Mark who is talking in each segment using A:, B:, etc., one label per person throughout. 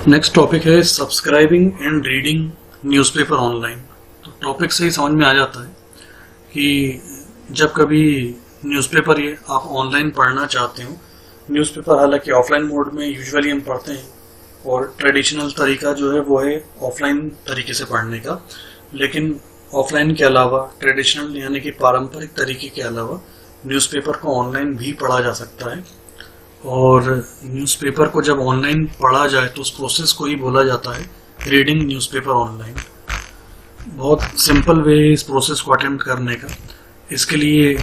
A: Next topic है subscribing and reading newspaper online. तो topic से ही समझ में आ जाता है कि जब कभी न्यूज़पेपर ये आप ऑनलाइन पढ़ना चाहते हो, न्यूज़पेपर हालांकि ऑफलाइन मोड में यूजुअली हम पढ़ते हैं और ट्रेडिशनल तरीका जो है वो है ऑफलाइन तरीके से पढ़ने का, लेकिन ऑफलाइन के अलावा ट्रेडिशनल यानी कि पारंपरिक तरीके के अलावा न्यूज़पेपर को ऑनलाइन भी पढ़ा जा सकता है। और न्यूज़पेपर को जब ऑनलाइन पढ़ा जाए तो उस प्रोसेस को ही बोला जाता है रीडिंग न्यूज़पेपर ऑनलाइन। बहुत सिंपल वे इस प्रोसेस को अटेम्प्ट करने का। इसके लिए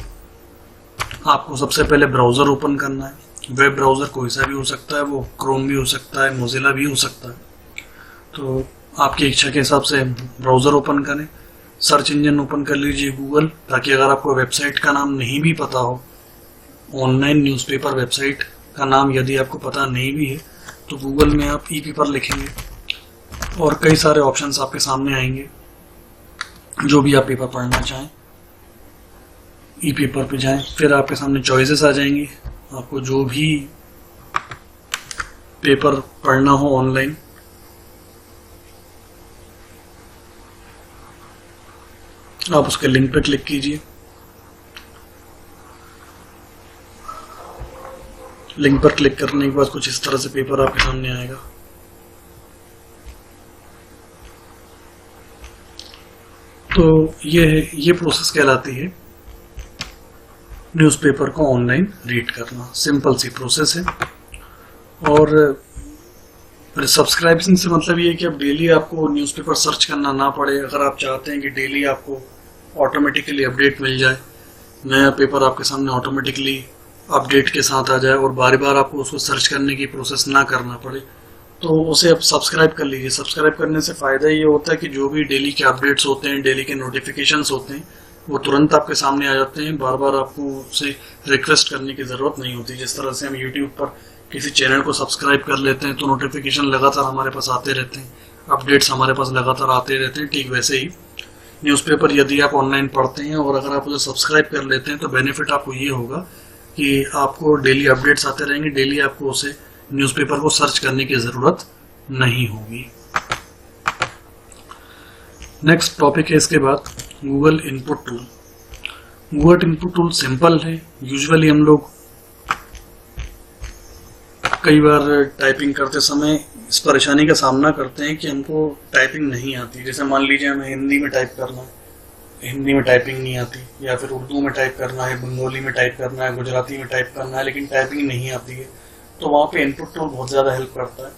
A: आपको सबसे पहले ब्राउज़र ओपन करना है। वेब ब्राउज़र कोई सा भी हो सकता है, वो क्रोम भी हो सकता है, मोजिला भी हो सकता है। तो आपकी इच्छा के हिसाब से ब्राउज़र ओपन करें, सर्च इंजन ओपन कर लीजिए गूगल, ताकि अगर आपको वेबसाइट का नाम नहीं भी पता हो, ऑनलाइन न्यूज़पेपर वेबसाइट का नाम यदि आपको पता नहीं भी है तो गूगल में आप ई पेपर लिखेंगे और कई सारे ऑप्शंस आपके सामने आएंगे। जो भी आप पेपर पढ़ना चाहें ई पेपर पे जाएं, फिर आपके सामने चॉइसेस आ जाएंगी। आपको जो भी पेपर पढ़ना हो ऑनलाइन, आप उसके लिंक पे क्लिक कीजिए। लिंक पर क्लिक करने के बाद कुछ इस तरह से पेपर आपके सामने आएगा। तो ये प्रोसेस कहलाती है न्यूज़पेपर को ऑनलाइन रीड करना। सिंपल सी प्रोसेस है। और सब्सक्राइबिंग से मतलब ये है कि अब डेली आपको न्यूज़पेपर सर्च करना ना पड़े। अगर आप चाहते हैं कि डेली आपको ऑटोमेटिकली अपडेट मिल जाए, नया पेपर आपके सामने ऑटोमेटिकली अपडेट के साथ आ जाए और बार बार आपको उसको सर्च करने की प्रोसेस ना करना पड़े, तो उसे आप सब्सक्राइब कर लीजिए। सब्सक्राइब करने से फ़ायदा ये होता है कि जो भी डेली के अपडेट्स होते हैं, डेली के नोटिफिकेशंस होते हैं, वो तुरंत आपके सामने आ जाते हैं। बार बार आपको उसे रिक्वेस्ट करने की ज़रूरत नहीं होती। जिस तरह से हम यूट्यूब पर किसी चैनल को सब्सक्राइब कर लेते हैं तो नोटिफिकेशन लगातार हमारे पास आते रहते हैं, अपडेट्स हमारे पास लगातार आते रहते हैं, ठीक वैसे ही न्यूज़पेपर यदि आप ऑनलाइन पढ़ते हैं और अगर आप उसे सब्सक्राइब कर लेते हैं तो बेनिफिट आपको ये होगा कि आपको डेली अपडेट्स आते रहेंगे। डेली आपको उसे न्यूज़पेपर को सर्च करने की ज़रूरत नहीं होगी। नेक्स्ट टॉपिक है इसके बाद Google input tool. Google input tool simple है। यूजुअली हम लोग कई बार टाइपिंग करते समय इस परेशानी का सामना करते हैं कि हमको टाइपिंग नहीं आती। जैसे मान लीजिए हमें हिंदी में टाइप करना है, हिंदी में टाइपिंग नहीं आती, या फिर उर्दू में टाइप करना है, बंगाली में टाइप करना है, गुजराती में टाइप करना है, लेकिन टाइपिंग नहीं आती है। तो वहाँ पे इनपुट टूल बहुत ज़्यादा हेल्प करता है।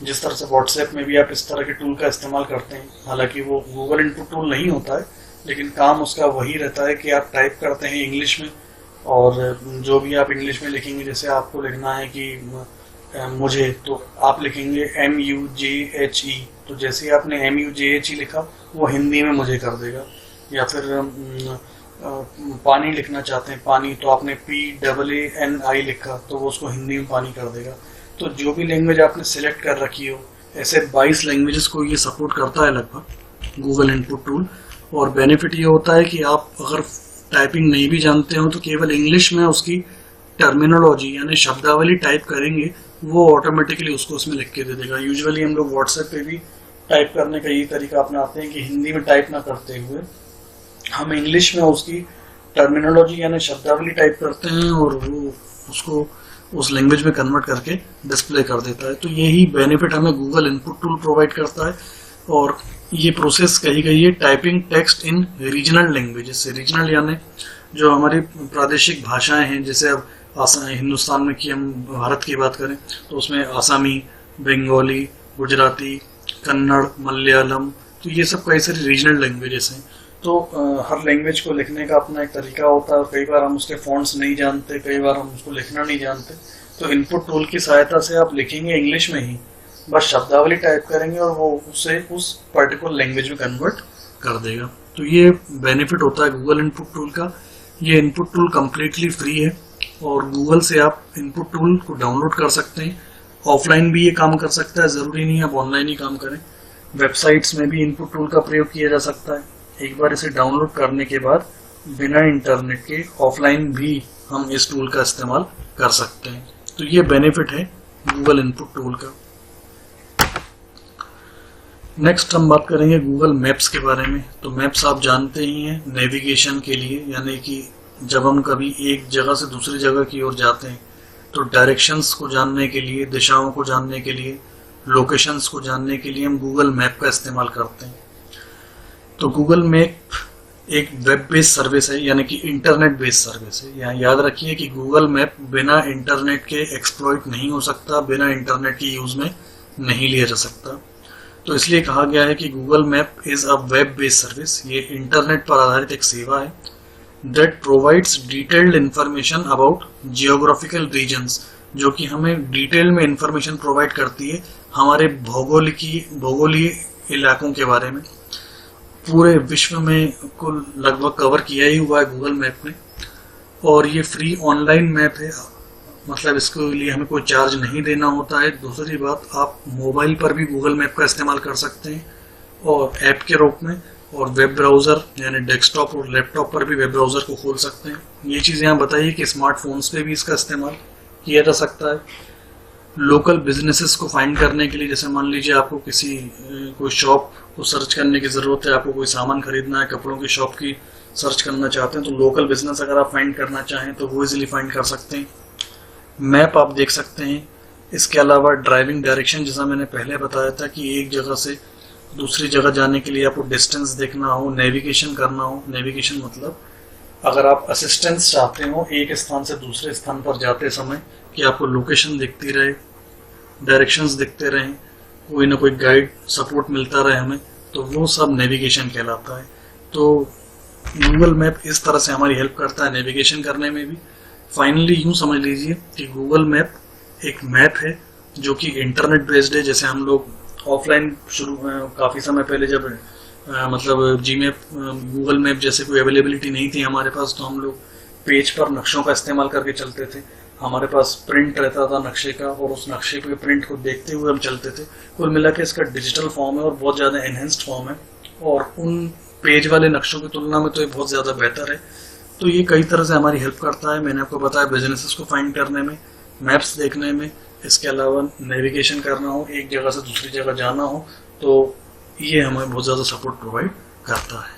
A: जिस तरह से व्हाट्सएप में भी आप इस तरह के टूल का इस्तेमाल करते हैं, हालांकि वो गूगल इनपुट टूल नहीं होता है, लेकिन काम उसका वही रहता है कि आप टाइप करते हैं इंग्लिश में, और जो भी आप इंग्लिश में लिखेंगे, जैसे आपको लिखना है कि मुझे, तो आप लिखेंगे MUJHE। तो जैसे ही आपने MUJHE लिखा वो हिंदी में मुझे कर देगा। या फिर पानी लिखना चाहते हैं, पानी, तो आपने PAANI लिखा तो वो उसको हिंदी में पानी कर देगा। तो जो भी लैंग्वेज आपने सिलेक्ट कर रखी हो, ऐसे 22 लैंग्वेजेस को ये सपोर्ट करता है लगभग गूगल इनपुट टूल। और बेनिफिट ये होता है कि आप अगर टाइपिंग नहीं भी जानते हो तो केवल इंग्लिश में उसकी टर्मिनोलॉजी यानी शब्दावली टाइप करेंगे, वो ऑटोमेटिकली उसको उसमें लिख के दे देगा। यूजुअली हम लोग व्हाट्सएप पे भी टाइप करने का यही तरीका अपनाते हैं कि हिंदी में टाइप ना करते हुए हम इंग्लिश में उसकी टर्मिनोलॉजी यानी शब्दावली टाइप करते हैं और वो उसको उस लैंग्वेज में कन्वर्ट करके डिस्प्ले कर देता है। तो यही बेनिफिट हमें गूगल इनपुट टूल प्रोवाइड करता है। और ये प्रोसेस कही गई है typing text in regional languages से। रीजनल यानी जो हमारी प्रादेशिक भाषाएं हैं, जैसे अब हिंदुस्तान में की हम भारत की बात करें तो उसमें आसामी, बंगाली, गुजराती, कन्नड़, मलयालम, तो ये सब कई सारी रीजनल लैंग्वेजेस हैं। तो हर लैंग्वेज को लिखने का अपना एक तरीका होता है। कई बार हम उसके फॉन्ट्स नहीं जानते, कई बार हम उसको लिखना नहीं जानते। तो इनपुट टूल की सहायता से आप लिखेंगे इंग्लिश में ही, बस शब्दावली टाइप करेंगे और वो उसे उस पर्टिकुलर लैंग्वेज में कन्वर्ट कर देगा। तो ये बेनिफिट होता है गूगल इनपुट टूल का। ये इनपुट टूल कम्प्लीटली फ्री है और गूगल से आप इनपुट टूल को डाउनलोड कर सकते हैं। ऑफलाइन भी ये काम कर सकता है, ज़रूरी नहीं आप ऑनलाइन ही काम करें। वेबसाइट्स में भी इनपुट टूल का प्रयोग किया जा सकता है। एक बार इसे डाउनलोड करने के बाद बिना इंटरनेट के ऑफलाइन भी हम इस टूल का इस्तेमाल कर सकते हैं। तो ये बेनिफिट है गूगल इनपुट टूल का। नेक्स्ट हम बात करेंगे गूगल मैप्स के बारे में। तो मैप्स आप जानते ही हैं नेविगेशन के लिए, यानी कि जब हम कभी एक जगह से दूसरी जगह की ओर जाते हैं तो डायरेक्शंस को जानने के लिए, दिशाओं को जानने के लिए, लोकेशंस को जानने के लिए हम गूगल मैप का इस्तेमाल करते हैं। तो गूगल मैप एक वेब बेस्ड सर्विस है, यानी कि इंटरनेट बेस्ड सर्विस है। यहाँ याद रखिए कि गूगल मैप बिना इंटरनेट के एक्सप्लॉइट नहीं हो सकता, बिना इंटरनेट के यूज में नहीं लिया जा सकता। तो इसलिए कहा गया है कि Google map is a web based service. ये इंटरनेट पर आधारित एक सेवा है that provides detailed information about geographical regions, जो कि हमें डिटेल में इंफॉर्मेशन प्रोवाइड करती है हमारे भौगोलिक इलाकों के बारे में। पूरे विश्व में कुल लगभग कवर किया ही हुआ है गूगल मैप ने, और ये फ्री ऑनलाइन मैप है, मतलब इसके लिए हमें कोई चार्ज नहीं देना होता है। दूसरी बात, आप मोबाइल पर भी गूगल मैप का इस्तेमाल कर सकते हैं और ऐप के रूप में, और वेब ब्राउज़र यानी डेस्कटॉप और लैपटॉप पर भी वेब ब्राउज़र को खोल सकते हैं। ये चीज़ यहाँ बताइए कि स्मार्टफोन्स पे भी इसका इस्तेमाल किया जा सकता है। लोकल बिजनेसेस को फाइंड करने के लिए, जैसे मान लीजिए आपको कोई शॉप को सर्च करने की ज़रूरत है, आपको कोई सामान खरीदना है, कपड़ों की शॉप की सर्च करना चाहते हैं, तो लोकल बिजनेस अगर आप फाइंड करना चाहें तो वो इजीली फाइंड कर सकते हैं। मैप आप देख सकते हैं। इसके अलावा ड्राइविंग डायरेक्शन, जैसा मैंने पहले बताया था कि एक जगह से दूसरी जगह जाने के लिए आपको डिस्टेंस देखना हो, नेविगेशन करना हो। नेविगेशन मतलब अगर आप असिस्टेंस चाहते हो एक स्थान से दूसरे स्थान पर जाते समय कि आपको लोकेशन दिखती रहे, डायरेक्शंस दिखते रहें, कोई ना कोई गाइड सपोर्ट मिलता रहे हमें, तो वो सब नेविगेशन कहलाता है। तो गूगल मैप इस तरह से हमारी हेल्प करता है नेविगेशन करने में भी। फाइनली यूँ समझ लीजिए कि गूगल मैप एक मैप है जो कि इंटरनेट बेस्ड है। जैसे हम लोग ऑफलाइन काफ़ी समय पहले जब मतलब गूगल मैप जैसे कोई अवेलेबिलिटी नहीं थी हमारे पास, तो हम लोग पेज पर नक्शों का इस्तेमाल करके चलते थे। हमारे पास प्रिंट रहता था नक्शे का, और उस नक्शे के प्रिंट को देखते हुए हम चलते थे। कुल मिला के इसका डिजिटल फॉर्म है और बहुत ज़्यादा एनहेंस्ड फॉर्म है, और उन पेज वाले नक्शों की तुलना में तो ये बहुत ज़्यादा बेहतर है। तो ये कई तरह से हमारी हेल्प करता है। मैंने आपको बताया बिजनेसेस को फाइंड करने में, मैप्स देखने में, इसके अलावा नेविगेशन करना हो, एक जगह से दूसरी जगह जाना हो, तो ये हमें बहुत ज़्यादा सपोर्ट प्रोवाइड करता है।